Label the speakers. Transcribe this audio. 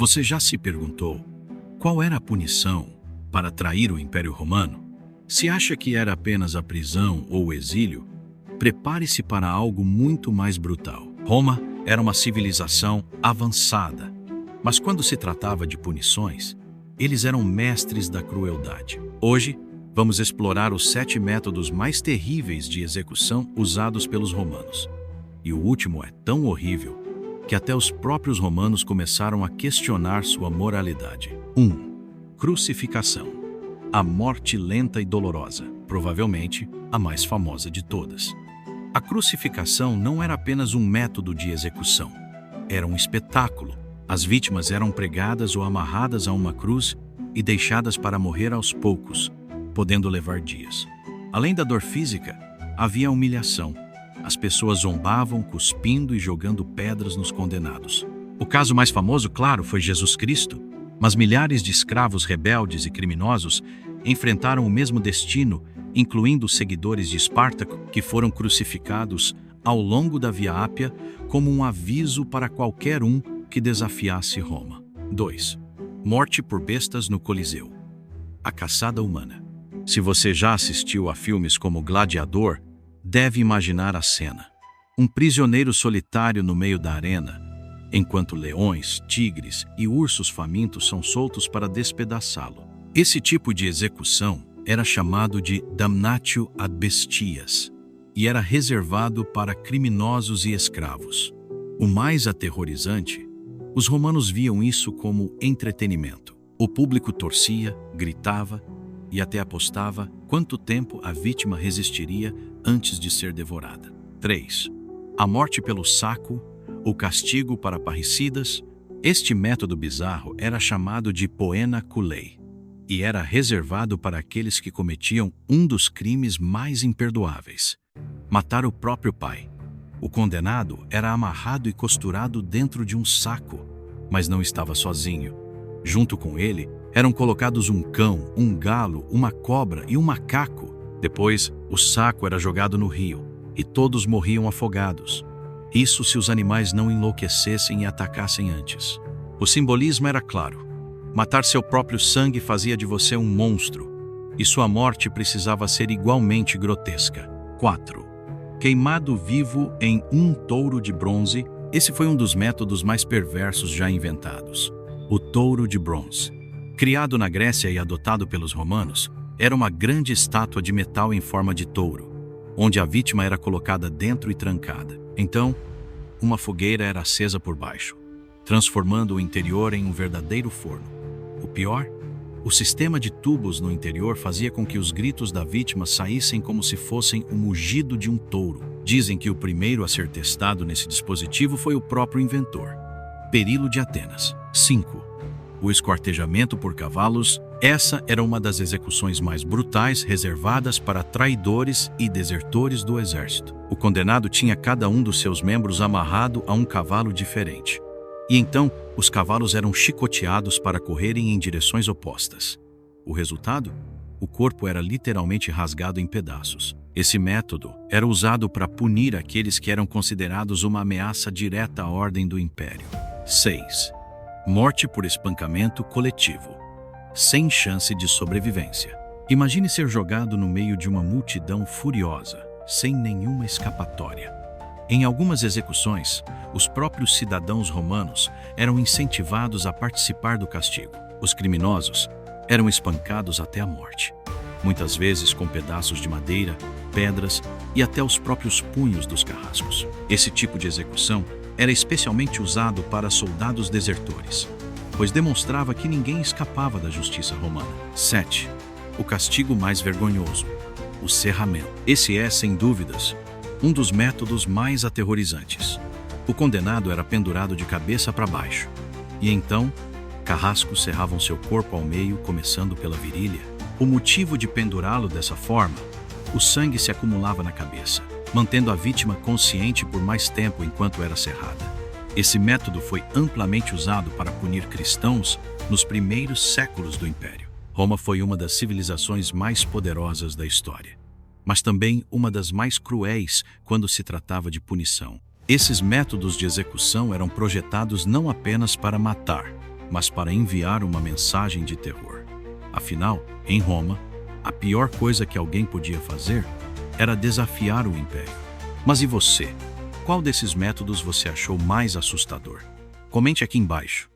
Speaker 1: Você já se perguntou qual era a punição para trair o Império Romano? Se acha que era apenas a prisão ou o exílio, prepare-se para algo muito mais brutal. Roma era uma civilização avançada, mas quando se tratava de punições, eles eram mestres da crueldade. Hoje, vamos explorar os 7 métodos mais terríveis de execução usados pelos romanos. E o último é tão horrível que até os próprios romanos começaram a questionar sua moralidade. 1. Crucificação. A morte lenta e dolorosa, provavelmente a mais famosa de todas. A crucificação não era apenas um método de execução, era um espetáculo. As vítimas eram pregadas ou amarradas a uma cruz e deixadas para morrer aos poucos, podendo levar dias. Além da dor física, havia a humilhação. As pessoas zombavam, cuspindo e jogando pedras nos condenados. O caso mais famoso, claro, foi Jesus Cristo, mas milhares de escravos rebeldes e criminosos enfrentaram o mesmo destino, incluindo os seguidores de Espartaco, que foram crucificados ao longo da Via Ápia como um aviso para qualquer um que desafiasse Roma. 2. Morte por bestas no Coliseu. A caçada humana. Se você já assistiu a filmes como Gladiador, deve imaginar a cena. Um prisioneiro solitário no meio da arena, enquanto leões, tigres e ursos famintos são soltos para despedaçá-lo. Esse tipo de execução era chamado de damnatio ad bestias e era reservado para criminosos e escravos. O mais aterrorizante, os romanos viam isso como entretenimento. O público torcia, gritava e até apostava quanto tempo a vítima resistiria antes de ser devorada. 3. A morte pelo saco, o castigo para parricidas. Este método bizarro era chamado de poena culei e era reservado para aqueles que cometiam um dos crimes mais imperdoáveis: matar o próprio pai. O condenado era amarrado e costurado dentro de um saco, mas não estava sozinho. Junto com ele eram colocados um cão, um galo, uma cobra e um macaco. Depois, o saco era jogado no rio e todos morriam afogados. Isso se os animais não enlouquecessem e atacassem antes. O simbolismo era claro. Matar seu próprio sangue fazia de você um monstro, e sua morte precisava ser igualmente grotesca. 4. Queimado vivo em um touro de bronze. Esse foi um dos métodos mais perversos já inventados. O touro de bronze. Criado na Grécia e adotado pelos romanos, era uma grande estátua de metal em forma de touro, onde a vítima era colocada dentro e trancada. Então, uma fogueira era acesa por baixo, transformando o interior em um verdadeiro forno. O pior, o sistema de tubos no interior fazia com que os gritos da vítima saíssem como se fossem o mugido de um touro. Dizem que o primeiro a ser testado nesse dispositivo foi o próprio inventor, Perilo de Atenas. 5. O esquartejamento por cavalos. Essa era uma das execuções mais brutais reservadas para traidores e desertores do exército. O condenado tinha cada um dos seus membros amarrado a um cavalo diferente. E então, os cavalos eram chicoteados para correrem em direções opostas. O resultado? O corpo era literalmente rasgado em pedaços. Esse método era usado para punir aqueles que eram considerados uma ameaça direta à ordem do império. 6. Morte por espancamento coletivo. Sem chance de sobrevivência. Imagine ser jogado no meio de uma multidão furiosa, sem nenhuma escapatória. Em algumas execuções, os próprios cidadãos romanos eram incentivados a participar do castigo. Os criminosos eram espancados até a morte, muitas vezes com pedaços de madeira, pedras e até os próprios punhos dos carrascos. Esse tipo de execução era especialmente usado para soldados desertores, pois demonstrava que ninguém escapava da justiça romana. 7. O castigo mais vergonhoso, o serramento. Esse é, sem dúvidas, um dos métodos mais aterrorizantes. O condenado era pendurado de cabeça para baixo, e então, carrascos serravam seu corpo ao meio, começando pela virilha. O motivo de pendurá-lo dessa forma: o sangue se acumulava na cabeça, mantendo a vítima consciente por mais tempo enquanto era serrada. Esse método foi amplamente usado para punir cristãos nos primeiros séculos do Império. Roma foi uma das civilizações mais poderosas da história, mas também uma das mais cruéis quando se tratava de punição. Esses métodos de execução eram projetados não apenas para matar, mas para enviar uma mensagem de terror. Afinal, em Roma, a pior coisa que alguém podia fazer era desafiar o império. Mas e você? Qual desses métodos você achou mais assustador? Comente aqui embaixo.